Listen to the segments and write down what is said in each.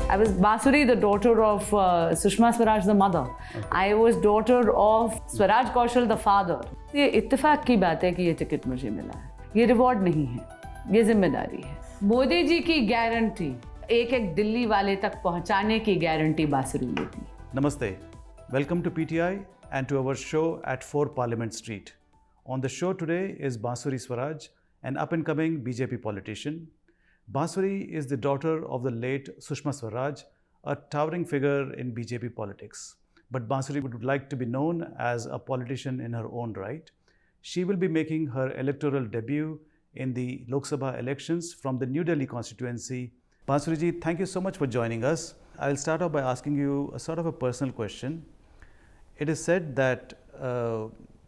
I was Basuri, the daughter of Sushma Swaraj, the mother. I was daughter of Swaraj Kaushal, the father. ये इत्तेफाक की बात है कि ये टिकट मुझे मिला है. ये रिवॉर्ड नहीं है, ये जिम्मेदारी है. मोदी जी की गारंटी एक एक दिल्ली वाले तक पहुंचाने की गारंटी बांसुरी लेती. Namaste. Welcome to PTI and to our show at 4 Parliament Street. On the show today is Bansuri Swaraj, an up-and-coming BJP politician. Bansuri is the daughter of the late Sushma Swaraj, a towering figure in BJP politics. But Bansuri would like to be known as a politician in her own right. She will be making her electoral debut in the Lok Sabha elections from the New Delhi constituency. Bansuri ji, thank you so much for joining us. I'll start off by asking you a sort of a personal question. It is said that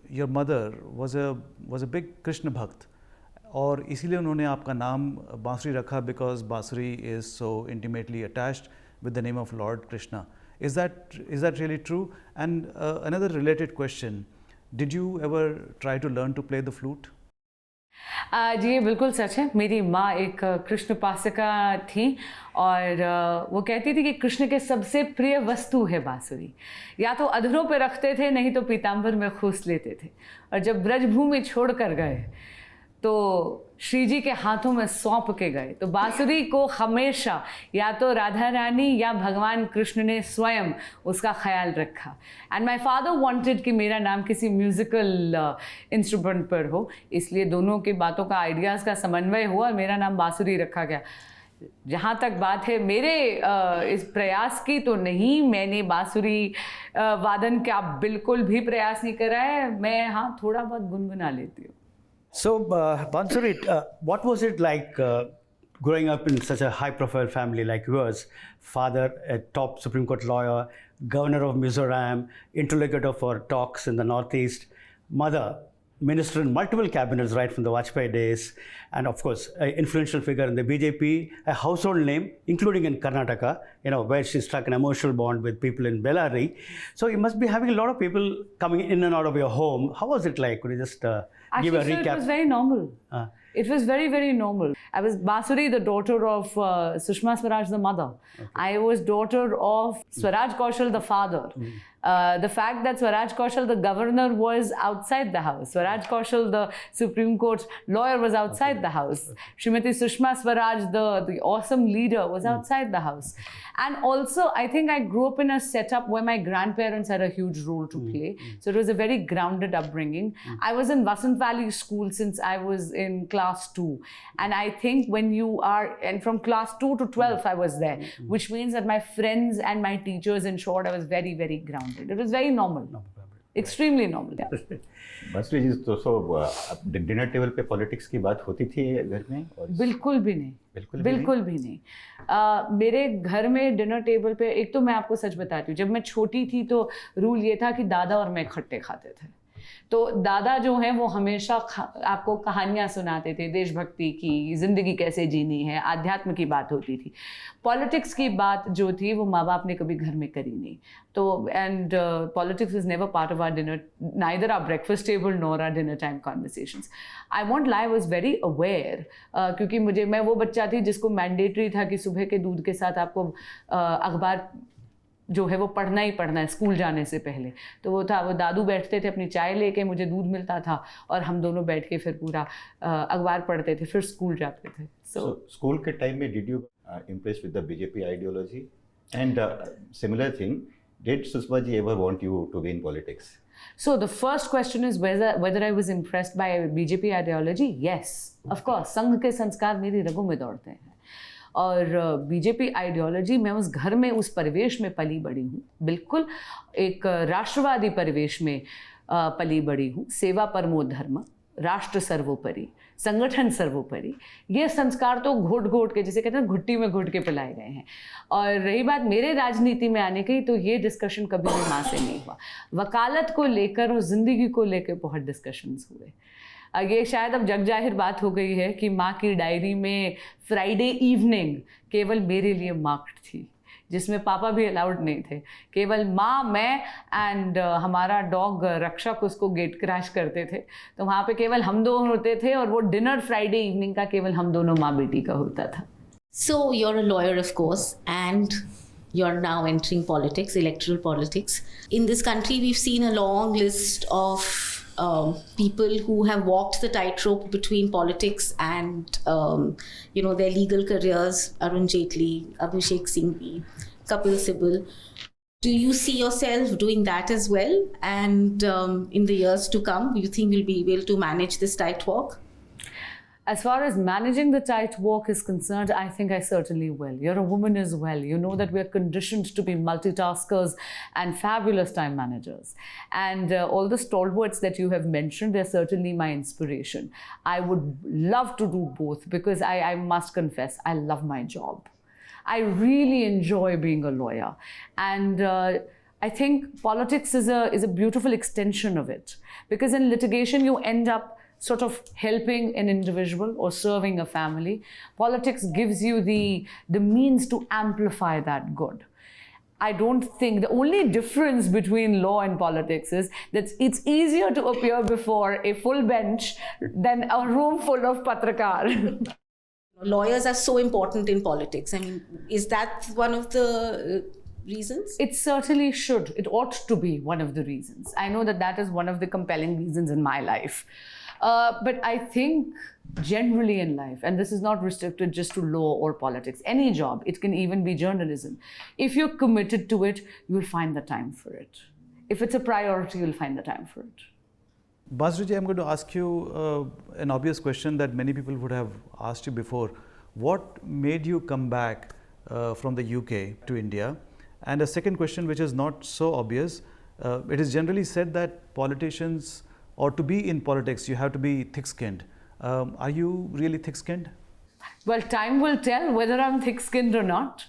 your mother was a big Krishna Bhakt, और इसीलिए उन्होंने आपका नाम बांसुरी रखा because Bansuri is so intimately attached with the name of Lord Krishna. Is that really true? And another related question, did you ever try to learn to play the flute? जी ये बिल्कुल सच है. मेरी माँ एक कृष्ण उपासिका थी और वो कहती थी कि कृष्ण के सबसे प्रिय वस्तु है बांसुरी. या तो अधरों पे रखते थे, नहीं तो पीताम्बर में खूस लेते थे. और जब ब्रजभूमि छोड़ कर गए तो श्री जी के हाथों में सौंप के गए. तो बांसुरी को हमेशा या तो राधा रानी या भगवान कृष्ण ने स्वयं उसका ख्याल रखा. एंड माई फादर वांटेड कि मेरा नाम किसी म्यूज़िकल इंस्ट्रूमेंट पर हो, इसलिए दोनों की बातों का आइडियाज़ का समन्वय हुआ और मेरा नाम बांसुरी रखा गया. जहाँ तक बात है मेरे इस प्रयास की, तो नहीं, मैंने बांसुरी वादन का बिल्कुल भी प्रयास नहीं करा है. मैं हाँ थोड़ा बहुत गुनगुना लेती हूँ. So, Bansuri, what was it like growing up in such a high-profile family like yours? Father, a top Supreme Court lawyer, governor of Mizoram, interlocutor for talks in the Northeast. Mother, minister in multiple cabinets right from the Vajpayee days, and of course, an influential figure in the BJP, a household name, including in Karnataka, where she struck an emotional bond with people in Bellary. So you must be having a lot of people coming in and out of your home. How was it like? Could you just give a recap? It was very normal. It was very, very normal. I was Bansuri, the daughter of Sushma Swaraj, the mother. Okay. I was daughter of Swaraj Kaushal, the father. The fact that Swaraj Kaushal, the governor, was outside the house. Swaraj Kaushal, the Supreme Court lawyer, was outside the house. Srimati Sushma Swaraj, the awesome leader, was outside the house. And also, I think I grew up in a setup where my grandparents had a huge role to play. So it was a very grounded upbringing. I was in Vasant Valley School since I was in class 2. And I think when you are, and from class 2 to 12, I was there, which means that my friends and my teachers ensured I was very, very grounded. It was very normal. Extremely normal. Yeah. बांसुरी जी, तो dinner table पे politics की बात होती थी घर में? बिल्कुल भी नहीं. बिल्कुल भी नहीं. मेरे घर में डिनर टेबल पे, एक तो मैं आपको सच बताती हूँ, जब मैं छोटी थी तो रूल ये था कि दादा और मैं इकट्ठे खाते थे. तो दादा जो हैं वो हमेशा आपको कहानियाँ सुनाते थे, देशभक्ति की, ज़िंदगी कैसे जीनी है, आध्यात्म की बात होती थी. पॉलिटिक्स की बात जो थी वो माँ बाप ने कभी घर में करी नहीं. तो and politics is never part of our dinner, neither our breakfast table nor our dinner time conversations. I won't lie was very aware, क्योंकि मैं वो बच्चा थी जिसको मैंडेटरी था कि सुबह के दूध के साथ आपको अखबार जो है वो पढ़ना ही पढ़ना है स्कूल जाने से पहले. तो वो था, वो दादू बैठते थे अपनी चाय लेके, मुझे दूध मिलता था और हम दोनों बैठ के फिर पूरा अखबार पढ़ते थे, फिर स्कूल जाते थे. So स्कूल के टाइम में did you impressed with the BJP ideology? And similar thing, did Sushma ji ever want you to be in politics? So the first question is whether I was impressed by BJP ideology. Yes, of course. संघ के संस्कार मेरी रगों में दौड़ते हैं. और BJP ideology, मैं उस घर में, उस परिवेश में पली बड़ी हूँ. बिल्कुल एक राष्ट्रवादी परिवेश में पली बड़ी हूँ. सेवा परमो धर्म, राष्ट्र सर्वोपरि, संगठन सर्वोपरि, ये संस्कार तो घोट घोट के, जैसे कहते हैं घुट्टी में घुट के पिलाए गए हैं. और रही बात मेरे राजनीति में आने की, तो ये डिस्कशन कभी भी माँ से नहीं हुआ. वकालत को लेकर और ज़िंदगी को लेकर बहुत डिस्कशंस हुए. ये शायद अब जग जाहिर बात हो गई है कि माँ की डायरी में फ्राइडे इवनिंग केवल मेरे लिए मार्क्ड थी, जिसमें पापा भी अलाउड नहीं थे. केवल माँ, मैं एंड हमारा डॉग रक्षक उसको गेट क्रैश करते थे. तो वहाँ पे केवल हम दो होते थे और वो डिनर फ्राइडे इवनिंग का केवल हम दोनों माँ बेटी का होता था. So you're a lawyer, of course, and you're now entering politics, electoral politics. In this country, we've seen a long list of people who have walked the tightrope between politics and, their legal careers. Arun Jaitley, Abhishek Singhvi, Kapil Sibal. Do you see yourself doing that as well? And in the years to come, do you think you'll be able to manage this tight walk? As far as managing the tight walk is concerned, I think I certainly will. You're a woman as well. You know that we're conditioned to be multitaskers and fabulous time managers. And all the stalwarts that you have mentioned, they're certainly my inspiration. I would love to do both because I must confess, I love my job. I really enjoy being a lawyer. And I think politics is a beautiful extension of it. Because in litigation, you end up sort of helping an individual or serving a family. Politics gives you the means to amplify that good. I don't think the only difference between law and politics is that it's easier to appear before a full bench than a room full of patrakar. Lawyers are so important in politics. I mean, is that one of the reasons? It certainly should. It ought to be one of the reasons. I know that is one of the compelling reasons in my life. But I think generally in life, and this is not restricted just to law or politics, any job, it can even be journalism. If you're committed to it, you'll find the time for it. If it's a priority, you'll find the time for it. Basuri, I'm going to ask you an obvious question that many people would have asked you before. What made you come back from the UK to India? And a second question, which is not so obvious, it is generally said that politicians, or to be in politics, you have to be thick-skinned. Are you really thick-skinned? Well, time will tell whether I'm thick-skinned or not.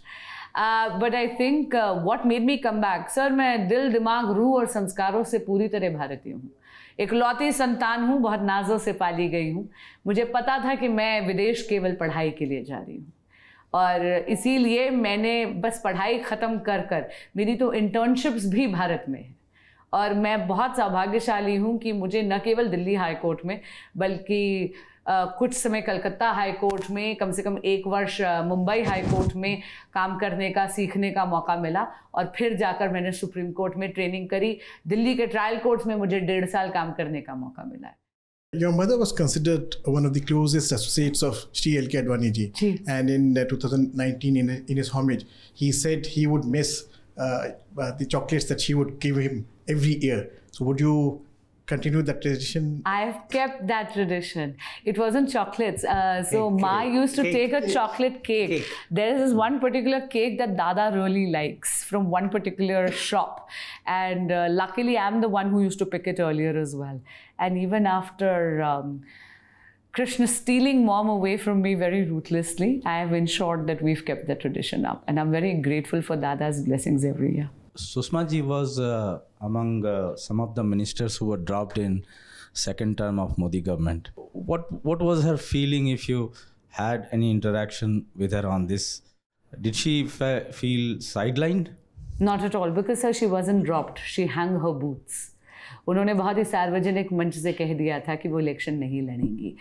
But I think what made me come back, sir, मैं दिल, दिमाग, रूह और संस्कारों से पूरी तरह भारतीय हूँ. इकलौती संतान हूँ, बहुत नाजों से पाली गई हूँ. मुझे पता था कि मैं विदेश केवल पढ़ाई के लिए जा रही हूँ. और इसीलिए मैंने बस पढ़ाई ख़त्म कर मेरी तो इंटर्नशिप्स भी भारत में है. और मैं बहुत सौभाग्यशाली हूँ कि मुझे न केवल दिल्ली हाई कोर्ट में बल्कि कुछ समय कलकत्ता हाई कोर्ट में, कम से कम 1 वर्ष मुंबई हाई कोर्ट में काम करने का, सीखने का मौका मिला. और फिर जाकर मैंने सुप्रीम कोर्ट में ट्रेनिंग करी. दिल्ली के ट्रायल कोर्ट्स में मुझे 1.5 साल काम करने का मौका मिला है. Your mother was considered one of the closest associates of Shri L.K. Advani ji. And in 2019, in his homage, he said he would miss the chocolates that she would give him every year. So would you continue that tradition? I've kept that tradition. It wasn't chocolates. Ma used to take a chocolate cake. There is this one particular cake that Dada really likes from one particular shop. And luckily, I'm the one who used to pick it earlier as well. And even after Krishna stealing mom away from me very ruthlessly, I have ensured that we've kept the tradition up. And I'm very grateful for Dada's blessings every year. Sushma ji was among some of the ministers who were dropped in second term of Modi government. What was her feeling if you had any interaction with her on this? Did she feel sidelined? Not at all, because sir, she wasn't dropped. She hung her boots. उन्होंने बहुत ही सार्वजनिक मंच से कह दिया था कि वो इलेक्शन नहीं लड़ेंगी.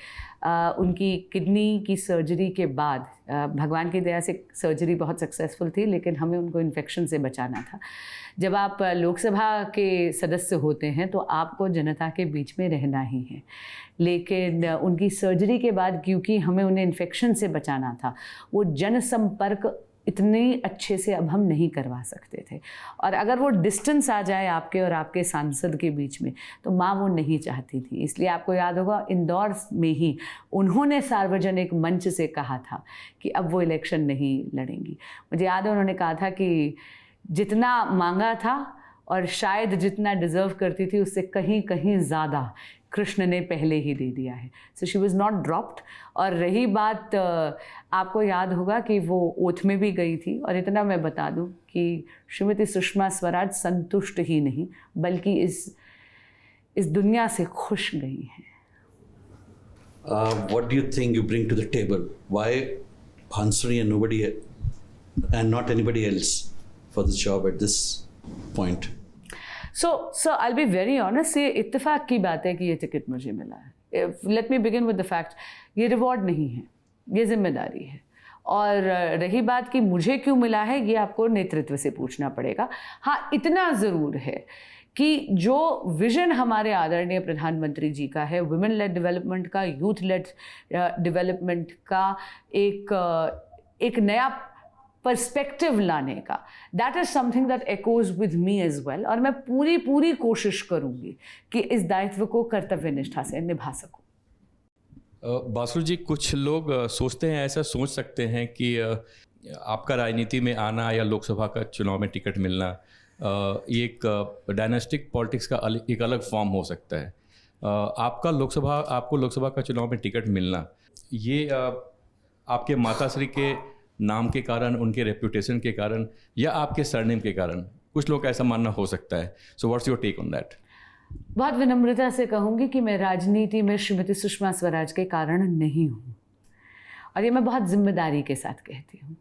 उनकी किडनी की सर्जरी के बाद, भगवान की दया से सर्जरी बहुत सक्सेसफुल थी, लेकिन हमें उनको इन्फेक्शन से बचाना था. जब आप लोकसभा के सदस्य होते हैं तो आपको जनता के बीच में रहना ही है. लेकिन उनकी सर्जरी के बाद, क्योंकि हमें उन्हें इन्फेक्शन से बचाना था, वो जनसंपर्क इतने अच्छे से अब हम नहीं करवा सकते थे. और अगर वो डिस्टेंस आ जाए आपके और आपके सांसद के बीच में, तो माँ वो नहीं चाहती थी. इसलिए आपको याद होगा, इंदौर में ही उन्होंने सार्वजनिक मंच से कहा था कि अब वो इलेक्शन नहीं लड़ेंगी. मुझे याद है उन्होंने कहा था कि जितना मांगा था और शायद जितना डिज़र्व करती थी, उससे कहीं कहीं ज़्यादा कृष्ण ने पहले ही दे दिया है. So she was not dropped. और रही बात, आपको याद होगा कि वो ओथ में भी गई थी. और इतना मैं बता दूं कि श्रीमती सुषमा स्वराज संतुष्ट ही नहीं, बल्कि इस दुनिया से खुश गई हैं. What do you think you bring to the table? Why Bansuri and nobody and not anybody else for this job at this point? So I'll be very honest, ये इत्तेफाक की बात है कि ये टिकट मुझे मिला है. Let me begin with the fact, ये रिवॉर्ड नहीं है, ये जिम्मेदारी है. और रही बात कि मुझे क्यों मिला है, ये आपको नेतृत्व से पूछना पड़ेगा। हाँ, इतना ज़रूर है कि जो विजन हमारे आदरणीय प्रधानमंत्री जी का है, वुमेन लेड डेवलपमेंट का, यूथ लेड डेवलपमेंट का, एक नया पर्सपेक्टिव लाने का, that is something that echoes with me as well. और मैं पूरी कोशिश करूँगी कि इस दायित्व को कर्तव्य निष्ठा से निभा सकूँ। बासु जी, कुछ लोग सोचते हैं, ऐसा सोच सकते हैं कि आपका राजनीति में आना या लोकसभा का चुनाव में टिकट मिलना ये एक डायनेस्टिक पॉलिटिक्स का एक अलग फॉर्म हो सकता है। आपको लोकसभा का चुनाव में टिकट मिलना, ये आपके माताश्री के नाम के कारण, उनके रेप्यूटेशन के कारण, या आपके सरनेम के कारण, कुछ लोग ऐसा मानना हो सकता है। So what's your take on that? बहुत विनम्रता से कहूँगी कि मैं राजनीति में श्रीमती सुषमा स्वराज के कारण नहीं हूँ, और ये मैं बहुत जिम्मेदारी के साथ कहती हूँ।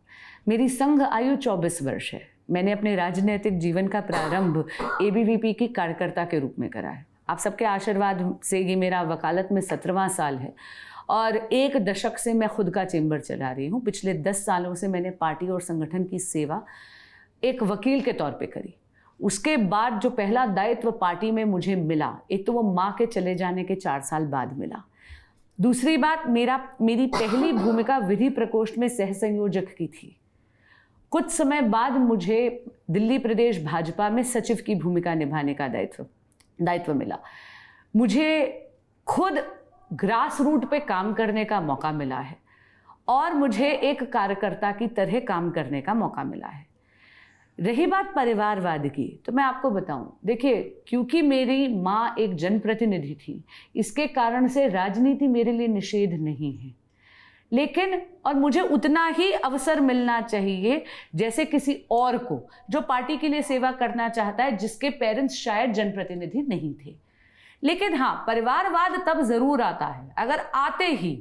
मेरी संघ आयु 24 वर्ष है। मैंने अपने राजनीतिक जीवन का प्रारंभ ABVP की कार्यकर्ता के रूप में करा है। आप सबके आशीर्वाद से ये मेरा वकालत में 17वां साल है, और 1 दशक से मैं खुद का चेंबर चला रही हूँ। पिछले 10 सालों से मैंने पार्टी और संगठन की सेवा एक वकील के तौर पे करी। उसके बाद जो पहला दायित्व पार्टी में मुझे मिला, एक तो वो माँ के चले जाने के 4 साल बाद मिला। दूसरी बात, मेरी पहली भूमिका विधि प्रकोष्ठ में सह संयोजक की थी। कुछ समय बाद मुझे दिल्ली प्रदेश भाजपा में सचिव की भूमिका निभाने का दायित्व मिला। मुझे खुद ग्रास रूट पे काम करने का मौका मिला है, और मुझे एक कार्यकर्ता की तरह काम करने का मौका मिला है। रही बात परिवारवाद की, तो मैं आपको बताऊं, देखिए, क्योंकि मेरी माँ एक जनप्रतिनिधि थी, इसके कारण से राजनीति मेरे लिए निषेध नहीं है, लेकिन और मुझे उतना ही अवसर मिलना चाहिए जैसे किसी और को जो पार्टी के लिए सेवा करना चाहता है, जिसके पेरेंट्स शायद जनप्रतिनिधि नहीं थे। लेकिन हाँ, परिवारवाद तब ज़रूर आता है अगर आते ही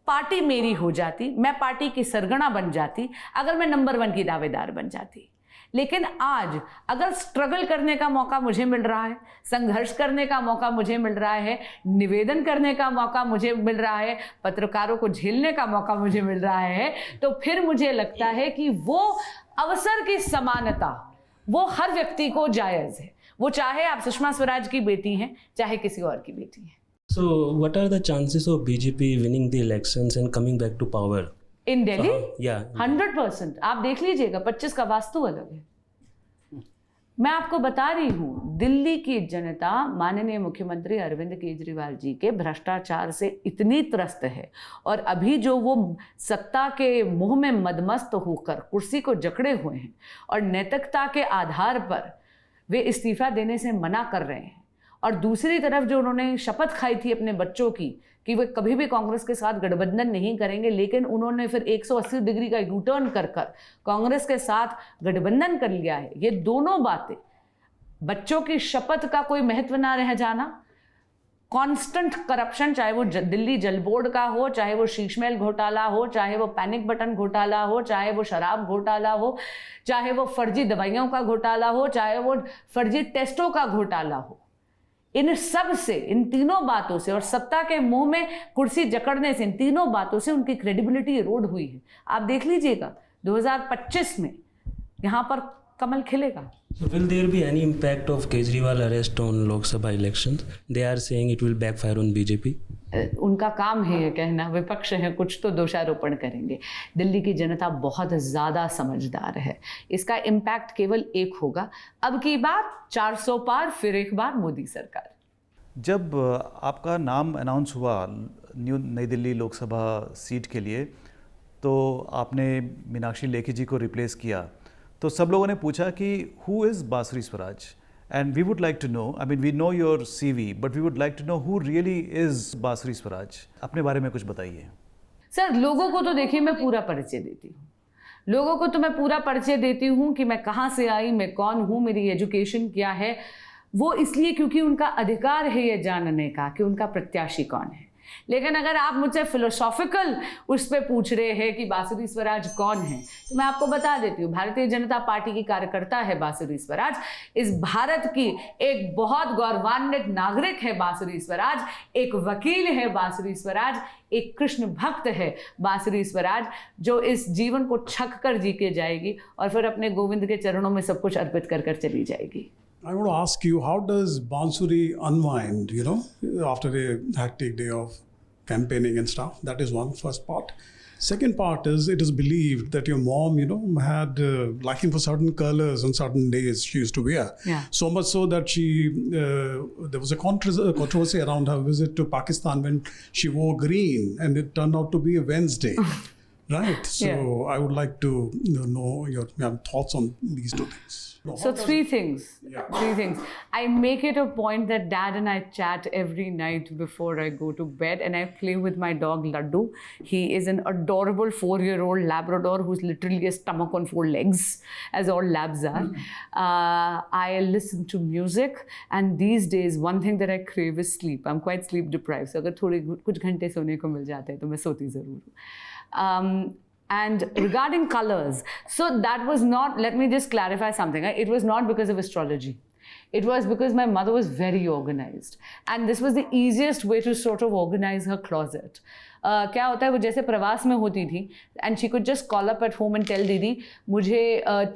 पार्टी मेरी हो जाती, मैं पार्टी की सरगना बन जाती, अगर मैं नंबर 1 की दावेदार बन जाती। लेकिन आज अगर स्ट्रगल करने का मौका मुझे मिल रहा है, संघर्ष करने का मौका मुझे मिल रहा है, निवेदन करने का मौका मुझे मिल रहा है, पत्रकारों को झेलने का मौका मुझे मिल रहा है, तो फिर मुझे लगता है कि वो अवसर की समानता वो हर व्यक्ति को जायज़ है, वो चाहे आप सुषमा स्वराज की बेटी हैं, चाहे किसी और की बेटी हैं। So what are the chances of BJP winning the elections and coming back to power? In Delhi? Yeah. 100%। आप देख लीजिएगा, 25 का वास्तु अलग है। मैं आपको बता रही हूँ, दिल्ली की जनता माननीय मुख्यमंत्री अरविंद केजरीवाल जी के भ्रष्टाचार से इतनी त्रस्त है, और अभी जो वो सत्ता के मुंह में मदमस्त होकर कुर्सी को जकड़े हुए हैं और नैतिकता के आधार पर वे इस्तीफा देने से मना कर रहे हैं, और दूसरी तरफ जो उन्होंने शपथ खाई थी अपने बच्चों की कि वे कभी भी कांग्रेस के साथ गठबंधन नहीं करेंगे, लेकिन उन्होंने फिर 180 डिग्री का यू टर्न कर कांग्रेस के साथ गठबंधन कर लिया है। ये दोनों बातें, बच्चों की शपथ का कोई महत्व ना रह जाना, कांस्टेंट करप्शन, चाहे वो दिल्ली जल बोर्ड का हो, चाहे वो शीशमहल घोटाला हो, चाहे वो पैनिक बटन घोटाला हो, चाहे वो शराब घोटाला हो, चाहे वो फर्जी दवाइयों का घोटाला हो, चाहे वो फर्जी टेस्टों का घोटाला हो, इन सब से, इन तीनों बातों से, और सत्ता के मुंह में कुर्सी जकड़ने से, इन तीनों बातों से उनकी क्रेडिबिलिटी इरोड हुई है। आप देख लीजिएगा 2025 में यहाँ पर कमल खिलेगा। So will there be any impact of Kejriwal arrest on Lok Sabha elections? They are saying it will backfire on BJP. उनका काम है ये कहना, विपक्ष है, कुछ तो दोषारोपण करेंगे। दिल्ली की जनता बहुत ज़्यादा समझदार है, इसका इम्पैक्ट केवल एक होगा, अब की बार 400 पार, फिर एक बार मोदी सरकार। जब आपका नाम अनाउंस हुआ नई दिल्ली लोकसभा सीट के लिए, तो आपने मीनाक्षी लेखी जी को रिप्लेस किया, तो सब लोगों ने पूछा कि who is Bansuri Swaraj, and we would like to know, I mean we know your CV, but we would like to know who really is Bansuri Swaraj. अपने बारे में कुछ बताइए। सर, लोगों को तो देखिए मैं पूरा परिचय देती हूँ, लोगों को तो मैं पूरा परिचय देती हूँ कि मैं कहाँ से आई, मैं कौन हूँ, मेरी एजुकेशन क्या है। वो इसलिए क्योंकि उनका अधिकार है ये जानने का कि उनका प्रत्याशी कौन है। लेकिन अगर आप मुझसे फिलोसॉफिकल उस पर पूछ रहे हैं कि बांसुरी स्वराज कौन है, तो मैं आपको बता देती हूँ, भारतीय जनता पार्टी की कार्यकर्ता है बांसुरी स्वराज। इस भारत की एक बहुत गौरवान्वित नागरिक है बांसुरी स्वराज, एक वकील है बांसुरी स्वराज, एक कृष्ण भक्त है बांसुरी स्वराज, जो इस जीवन को छक कर जी के जाएगी और फिर अपने गोविंद के चरणों में सब कुछ अर्पित कर कर चली जाएगी। I want to ask you, how does Bansuri unwind, after a hectic day of campaigning and stuff? That is one first part. Second part is, it is believed that your mom, had liking for certain colors on certain days she used to wear. Yeah. So much so that there was a controversy around her visit to Pakistan when she wore green and it turned out to be a Wednesday. Right. So Yeah. I would like to know your thoughts on these two things. So three things. I make it a point that Dad and I chat every night before I go to bed, and I play with my dog Laddu. He is an adorable 4-year-old Labrador who's literally a stomach on 4 legs, as all labs are. I listen to music, and these days one thing that I crave is sleep. I'm quite sleep deprived. So अगर थोड़े कुछ घंटे सोने को मिल जाते हैं तो मैं सोती ज़रूर हूँ. And regarding colors, so that was not, let me just clarify something. It was not because of astrology. It was because my mother was very organized. And this was the easiest way to sort of organize her closet. क्या होता है, वो जैसे प्रवास में होती थी, and she could just call up at home and tell दीदी मुझे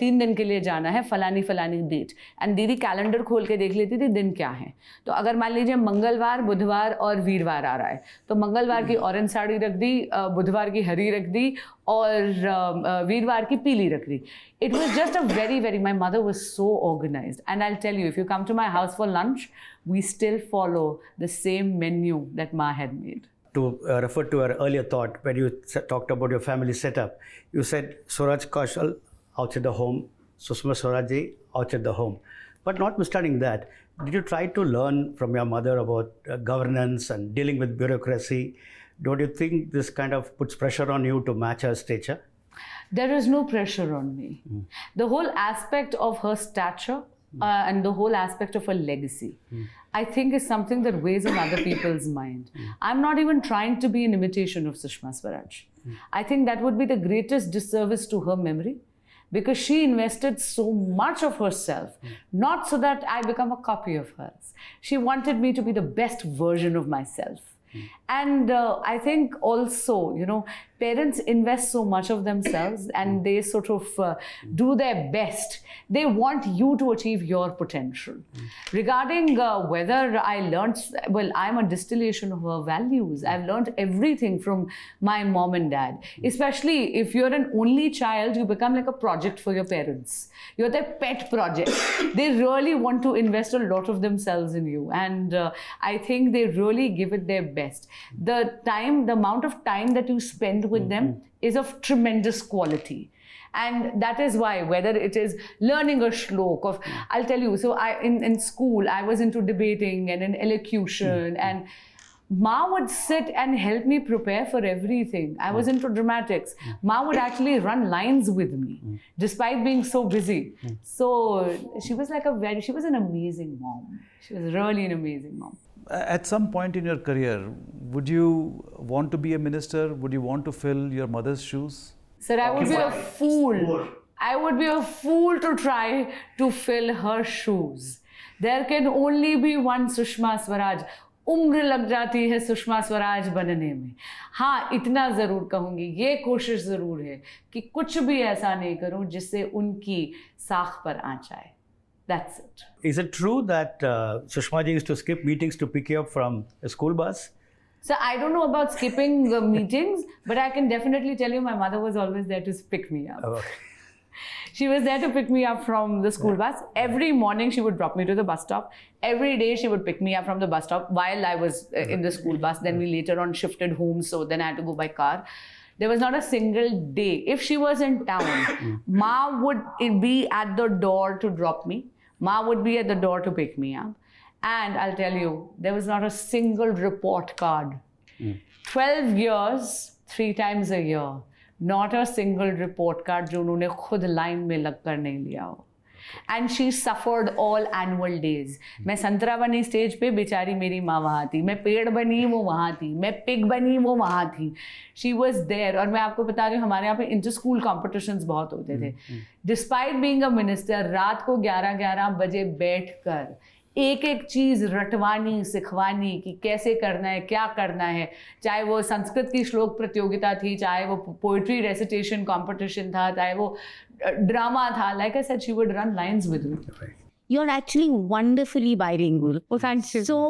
3 दिन के लिए जाना है फलानी फलानी डेट, एंड दीदी कैलेंडर खोल के देख लेती थी दिन क्या है. तो अगर मान लीजिए मंगलवार, बुधवार और वीरवार आ रहा है, तो मंगलवार की ऑरेंज साड़ी रख दी, बुधवार की हरी रख दी और वीरवार की पीली रख दी. It was just a very, my mother was so organized. And I'll tell you, if you come to my house for lunch, we still follow the same menu that Ma had made. To refer to our earlier thought, when you talked about your family setup, you said Swaraj Kaushal outside the home, Sushma Swaraj outside the home. But notwithstanding that, did you try to learn from your mother about governance and dealing with bureaucracy? Don't you think this kind of puts pressure on you to match her stature? There is no pressure on me. The whole aspect of her stature and the whole aspect of her legacy, I think is something that weighs on other people's mind. I'm not even trying to be an imitation of Sushma Swaraj. I think that would be the greatest disservice to her memory, because she invested so much of herself, not so that I become a copy of hers. She wanted me to be the best version of myself. And I think also, parents invest so much of themselves and they sort of do their best. They want you to achieve your potential. Regarding whether I learned, well, I'm a distillation of her values. I've learned everything from my mom and dad. Especially if you're an only child, you become like a project for your parents. You're their pet project. They really want to invest a lot of themselves in you. And I think they really give it their best. The amount of time that you spend with them is of tremendous quality. And that is why, whether it is learning a shlok I'll tell you, so in school, I was into debating and in elocution, and Ma would sit and help me prepare for everything. I was into dramatics. Ma would actually run lines with me, despite being so busy. So she was she was an amazing mom. She was really an amazing mom. At some point in your career, would you want to be a minister? Would you want to fill your mother's shoes? Sir, I would be a fool. I would be a fool to try to fill her shoes. There can only be one Sushma Swaraj. उम्र लग जाती है सुषमा स्वराज बनने में. हाँ, इतना ज़रूर कहूँगी, ये कोशिश ज़रूर है कि कुछ भी ऐसा नहीं करूँ जिससे उनकी साख पर आँच आए. That's it. Is it true that Sushma ji used to skip meetings to pick you up from a school bus? So I don't know about skipping meetings, but I can definitely tell you my mother was always there to pick me up. Oh, okay. She was there to pick me up from the school bus. Every morning she would drop me to the bus stop. Every day she would pick me up from the bus stop while I was in the school bus. Then we later on shifted home, so then I had to go by car. There was not a single day. If she was in town, Ma would be at the door to drop me. Ma would be at the door to pick me up. And I'll tell you, there was not a single report card. 12 years, 3 times a year. Not a single report card जो उन्होंने खुद line में लगकर नहीं लिया हो. And she suffered all annual days. मैं संतरा बनी स्टेज पे, बेचारी मेरी माँ वहाँ थी. मैं पेड़ बनी, वो वहाँ थी. मैं पिग बनी, वो वहाँ थी. She was there. और मैं आपको बता रही हूँ, हमारे यहाँ पे इंटर स्कूल कॉम्पिटिशन्स बहुत होते थे. डिस्पाइट बीइंग अ मिनिस्टर, रात को 11-11 बजे बैठ कर एक एक चीज़ रटवानी, सिखवानी कि कैसे करना है, क्या करना है. चाहे वो संस्कृत की श्लोक प्रतियोगिता थी, चाहे वो पोइट्री रेसिटेशन कंपटीशन था, चाहे वो ड्रामा था. Like I said, she would run lines with me. You're actually wonderfully bilingual. Oh, thank you. So,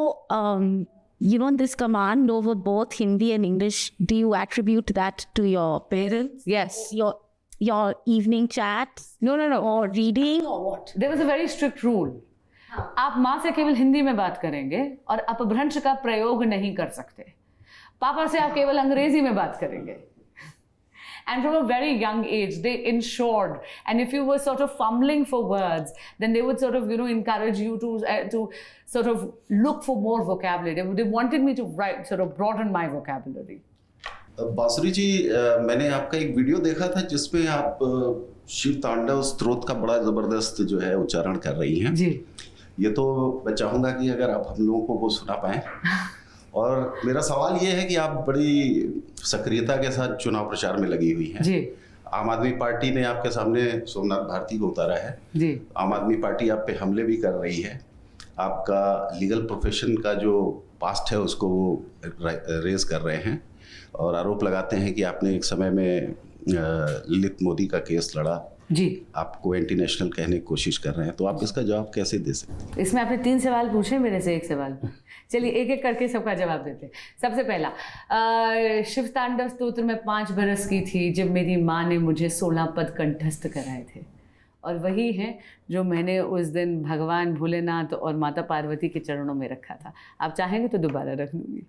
you know, this command over both Hindi and English, do you attribute that to your parents? Yes. Your evening chats? No. Or reading or what? There was a very strict rule. आप माँ से केवल हिंदी में बात करेंगे और अपभ्रंश का प्रयोग नहीं कर सकते. पापा से आप केवल अंग्रेजी में बात करेंगे. And from a very young age, they ensured. And if you were sort of fumbling for words, then they would sort of, encourage you to sort of look for more vocabulary. They wanted me to write, sort of broaden my vocabulary. बांसुरी जी, मैंने आपका एक video देखा था जिसमें आप शिव तांडव स्तोत्र का बड़ा जबरदस्त जो है उच्चारण कर रही हैं. जी. ये तो मैं चाहूँगा कि अगर आप हम लोगों को वो सुना पाएं. और मेरा सवाल ये है कि आप बड़ी सक्रियता के साथ चुनाव प्रचार में लगी हुई हैं. जी. आम आदमी पार्टी ने आपके सामने सोमनाथ भारती को उतारा है. जी. आम आदमी पार्टी आप पे हमले भी कर रही है. आपका लीगल प्रोफेशन का जो पास्ट है उसको वो रेज कर रहे हैं और आरोप लगाते हैं कि आपने एक समय में ललित मोदी का केस लड़ा. जी. आपको एंटी नेशनल कहने की कोशिश कर रहे हैं, तो आप इसका जवाब कैसे दे सकते हैं? इसमें आपने 3 सवाल पूछे, मेरे से 1 सवाल. चलिए एक एक करके सबका जवाब देते हैं. सबसे पहला, शिव तांडव स्तोत्र में 5 बरस की थी जब मेरी माँ ने मुझे 16 पद कंठस्थ कराए थे. और वही है जो मैंने उस दिन भगवान भोलेनाथ और माता पार्वती के चरणों में रखा था. आप चाहेंगे तो दोबारा रख लूँगी.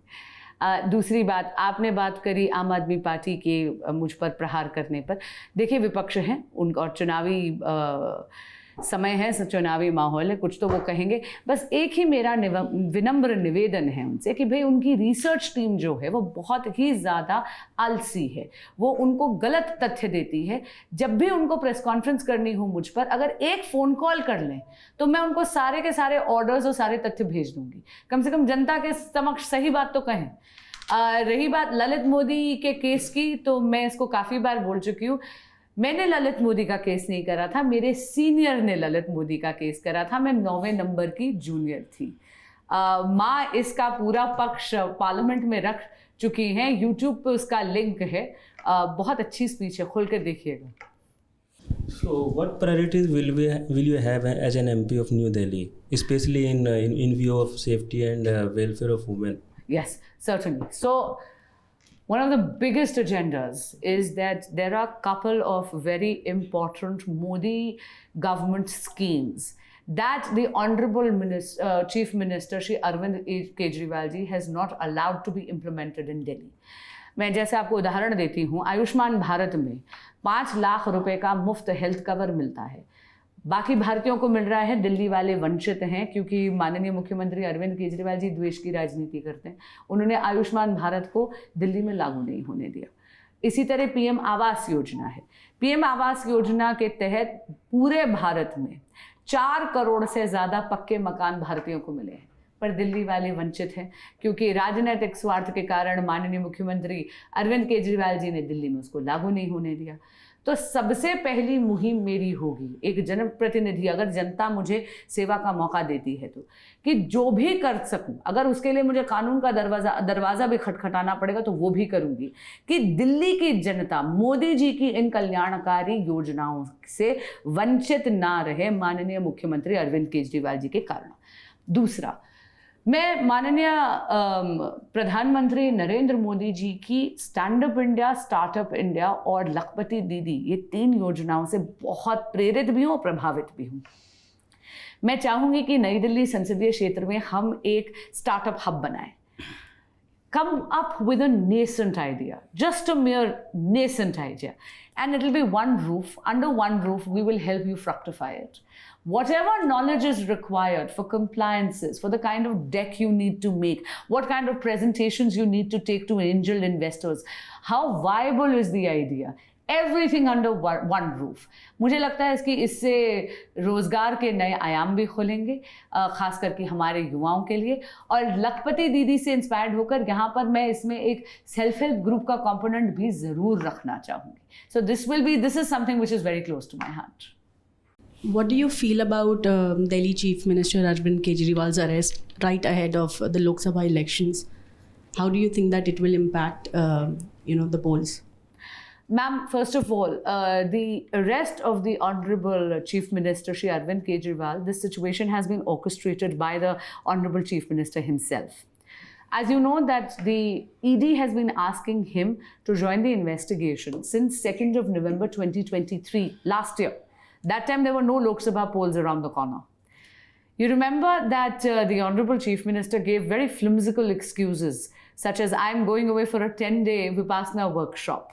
दूसरी बात, आपने बात करी आम आदमी पार्टी के मुझ पर प्रहार करने पर. देखिए, विपक्ष हैं उनका और चुनावी समय है, चुनावी माहौल है, कुछ तो वो कहेंगे. बस एक ही मेरा विनम्र निवेदन है उनसे कि भाई उनकी रिसर्च टीम जो है वो बहुत ही ज़्यादा आलसी है. वो उनको गलत तथ्य देती है. जब भी उनको प्रेस कॉन्फ्रेंस करनी हो मुझ पर, अगर एक फ़ोन कॉल कर लें तो मैं उनको सारे के सारे ऑर्डर्स और सारे तथ्य भेज दूंगी. कम से कम जनता के समक्ष सही बात तो कहें. रही बात ललित मोदी के केस की, तो मैं इसको काफ़ी बार बोल चुकी हूँ. मैंने ललित मोदी का केस नहीं करा था, मेरे सीनियर ने ललित मोदी का केस करा था. मैं 9वें नंबर की जूनियर थी. माँ इसका पूरा पक्ष पार्लियामेंट में रख चुकी हैं. यूट्यूब पे उसका लिंक है. बहुत अच्छी स्पीच है, खोल कर देखिएगा. So, what priorities will you have as an MP of New Delhi, especially in view of safety and welfare of women? Yes, certainly. So, one of the biggest agendas is that there are a couple of very important Modi government schemes that the Honorable Chief Minister Shri Arvind Kejriwal ji has not allowed to be implemented in Delhi. मैं जैसे आपको उदाहरण देती हूँ, आयुष्मान भारत में 5 लाख रुपए का मुफ्त हेल्थ कवर मिलता है. बाकी भारतीयों को मिल रहा है, दिल्ली वाले वंचित हैं क्योंकि माननीय मुख्यमंत्री अरविंद केजरीवाल जी द्वेष की राजनीति करते हैं. उन्होंने आयुष्मान भारत को दिल्ली में लागू नहीं होने दिया. इसी तरह पीएम आवास योजना है. पीएम आवास योजना के तहत पूरे भारत में 4 करोड़ से ज़्यादा पक्के मकान भारतीयों को मिले हैं, पर दिल्ली वाले वंचित हैं क्योंकि राजनीतिक स्वार्थ के कारण माननीय मुख्यमंत्री अरविंद केजरीवाल जी ने दिल्ली में उसको लागू नहीं होने दिया. तो सबसे पहली मुहिम मेरी होगी, एक जनप्रतिनिधि, अगर जनता मुझे सेवा का मौका देती है तो, कि जो भी कर सकूं, अगर उसके लिए मुझे कानून का दरवाज़ा भी खटखटाना पड़ेगा तो वो भी करूंगी, कि दिल्ली की जनता मोदी जी की इन कल्याणकारी योजनाओं से वंचित ना रहे माननीय मुख्यमंत्री अरविंद केजरीवाल जी के कारण. दूसरा, मैं माननीय प्रधानमंत्री नरेंद्र मोदी जी की stand up India, startup India और लखपति दीदी, ये 3 योजनाओं से बहुत प्रेरित भी हूँ और प्रभावित भी हूँ. मैं चाहूँगी कि नई दिल्ली संसदीय क्षेत्र में हम एक स्टार्टअप हब बनाएं. Come up with a nascent idea, just a mere nascent idea, and it'll be one roof. Under one roof, we will help you fructify it. Whatever knowledge is required for compliances, for the kind of deck you need to make, what kind of presentations you need to take to angel investors, how viable is the idea, everything under one roof. मुझे लगता है इससे रोज़गार के नए आयाम भी खुलेंगे, ख़ास करके हमारे युवाओं के लिए. और लखपति दीदी से इंस्पायर्ड होकर यहाँ पर मैं इसमें एक सेल्फ हेल्प ग्रुप का कंपोनेंट भी ज़रूर रखना चाहूँगी. So this is something which is very close to my heart. What do you feel about Delhi Chief Minister Arvind Kejriwal's arrest right ahead of the Lok Sabha elections? How do you think that it will impact, the polls? Ma'am, first of all, the arrest of the Honorable Chief Minister Shri Arvind Kejriwal, this situation has been orchestrated by the Honorable Chief Minister himself. As you know that the ED has been asking him to join the investigation since 2nd of November 2023, last year. That time there were no Lok Sabha polls around the corner. You remember that the Honorable Chief Minister gave very flimsical excuses, such as I'm going away for a 10-day Vipassana workshop.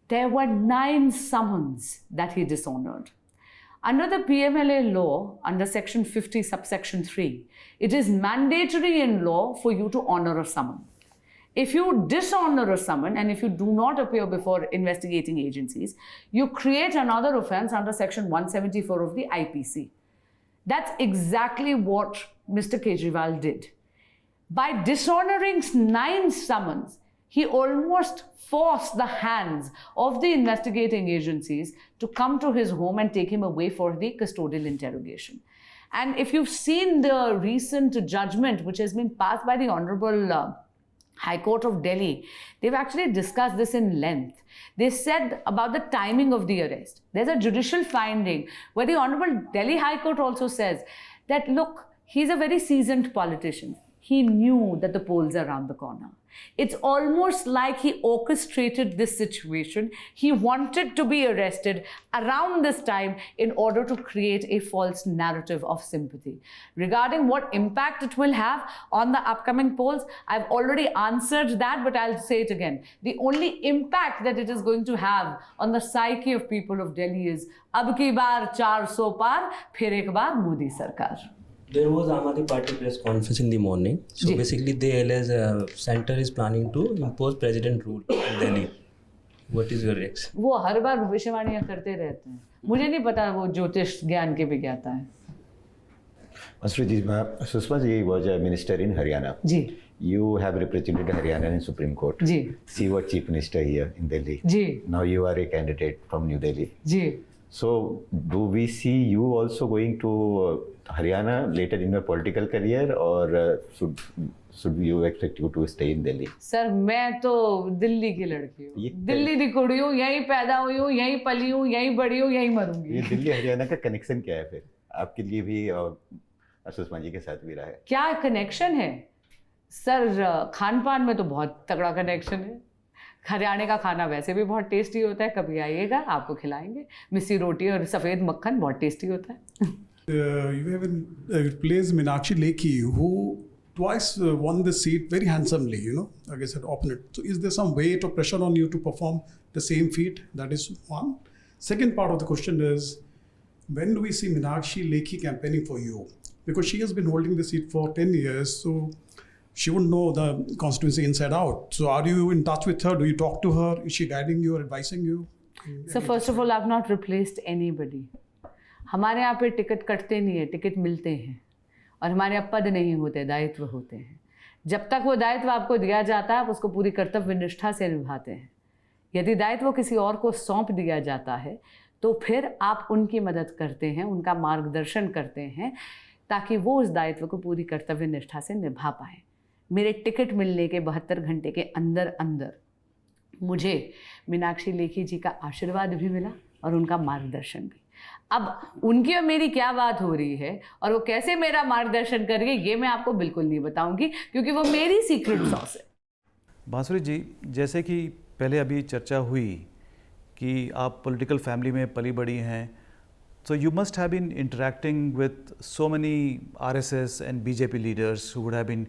There were 9 summons that he dishonored. Under the PMLA law, under Section 50, subsection 3, it is mandatory in law for you to honor a summon. If you dishonor a summon and if you do not appear before investigating agencies, you create another offense under Section 174 of the IPC. That's exactly what Mr. Kejriwal did. By dishonoring 9 summons, he almost forced the hands of the investigating agencies to come to his home and take him away for the custodial interrogation. And if you've seen the recent judgment which has been passed by the Honorable High Court of Delhi, they've actually discussed this in length. They said about the timing of the arrest. There's a judicial finding where the Honorable Delhi High Court also says that, look, he's a very seasoned politician. He knew that the polls are around the corner. It's almost like he orchestrated this situation. He wanted to be arrested around this time in order to create a false narrative of sympathy. Regarding what impact it will have on the upcoming polls, I've already answered that, but I'll say it again. The only impact that it is going to have on the psyche of people of Delhi is ab ki baar 400 par, phir ek baar Modi Sarkar. There was Aam Aadmi Party press conference in the morning. So basically, the LS center is planning to impose president rule in Delhi. What is your reaction? वो हर बार भविष्यवाणियां करते रहते हैं. मुझे नहीं पता वो ज्योतिष ज्ञान के विज्ञाता है. Sushma ji was a minister in Haryana. जी. You have represented Haryana in Supreme Court. जी. She was chief minister here in Delhi. जी. Now you are a candidate from New Delhi. जी. So do we see you also going to Haryana later in your political career, or should you expect you to stay in Delhi? Sir मैं तो दिल्ली की लड़की हूँ, दिल्ली की कुड़ी हूँ, यहीं पैदा हुई हूँ, यहीं पली हूँ, यहीं बड़ी हूँ, यहीं मरूंगी. ये दिल्ली हरियाणा का कनेक्शन क्या है फिर आपके लिए भी और सुषमा जी के साथ भी रहा है? क्या कनेक्शन है सर? खान पान में तो बहुत तगड़ा कनेक्शन है. हरियाणा का खाना वैसे भी बहुत टेस्टी होता है, कभी आइएगा आपको खिलाएंगे. मिस्सी रोटी और सफ़ेद मक्खन बहुत टेस्टी होता है. You have replaced Meenakshi Lekhi, who twice won the seat very handsomely, against an opponent. So is there some weight or pressure on you to perform the same feat? That is one. Second part of the question is, when do we see Meenakshi Lekhi campaigning for you? Because she has been holding the seat for 10 years, so she wouldn't know the constituency inside out. So are you in touch with her? Do you talk to her? Is she guiding you or advising you? So first of all, I've not replaced anybody. हमारे यहाँ पे ticket कटते नहीं है, ticket मिलते हैं. और हमारे यहाँ पद नहीं होते, दायित्व होते हैं. जब तक वो दायित्व आपको दिया जाता है, आप उसको पूरी कर्तव्य निष्ठा से निभाते हैं. यदि दायित्व किसी और को सौंप दिया जाता है, तो फिर आप उनकी मदद करते हैं, उनका मार्गदर्शन करते हैं, ताकि वो उस दायित्व को पूरी कर्तव्य निष्ठा से निभा पाएँ. मेरे टिकट मिलने के 72 घंटे के अंदर मुझे मीनाक्षी लेखी जी का आशीर्वाद भी मिला और उनका मार्गदर्शन भी. अब उनकी और मेरी क्या बात हो रही है और वो कैसे मेरा मार्गदर्शन करेंगे, ये मैं आपको बिल्कुल नहीं बताऊंगी, क्योंकि वो मेरी सीक्रेट सॉस है. बांसुरी जी, जैसे कि पहले अभी चर्चा हुई कि आप पॉलिटिकल फैमिली में पली बड़ी हैं, so you must have been interacting with so many RSS and BJP leaders who would have been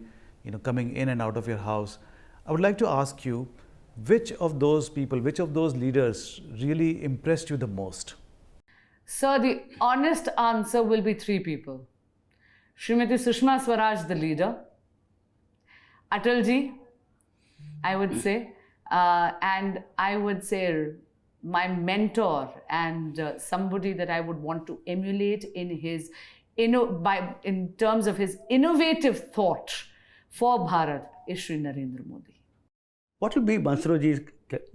coming in and out of your house. I would like to ask you, which of those people, which of those leaders really impressed you the most? Sir, the honest answer will be 3 people. Srimati Sushma Swaraj, the leader. Atal ji, I would say. And I would say my mentor and somebody that I would want to emulate in his in terms of his innovative thought for Bharat is Shri Narendra Modi. What will be Bansuruji's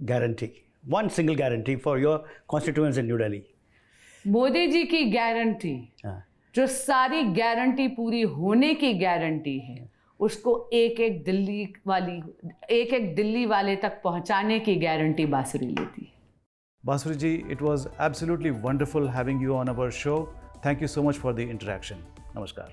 guarantee? One single guarantee for your constituents in New Delhi. Modi ji की guarantee, जो सारी guarantee पूरी होने की guarantee है, उसको एक एक दिल्ली वाले तक पहुंचाने की गारंटी बांसुरी लेती है. Bansuri ji, it was absolutely wonderful having you on our show. Thank you so much for the interaction. Namaskar.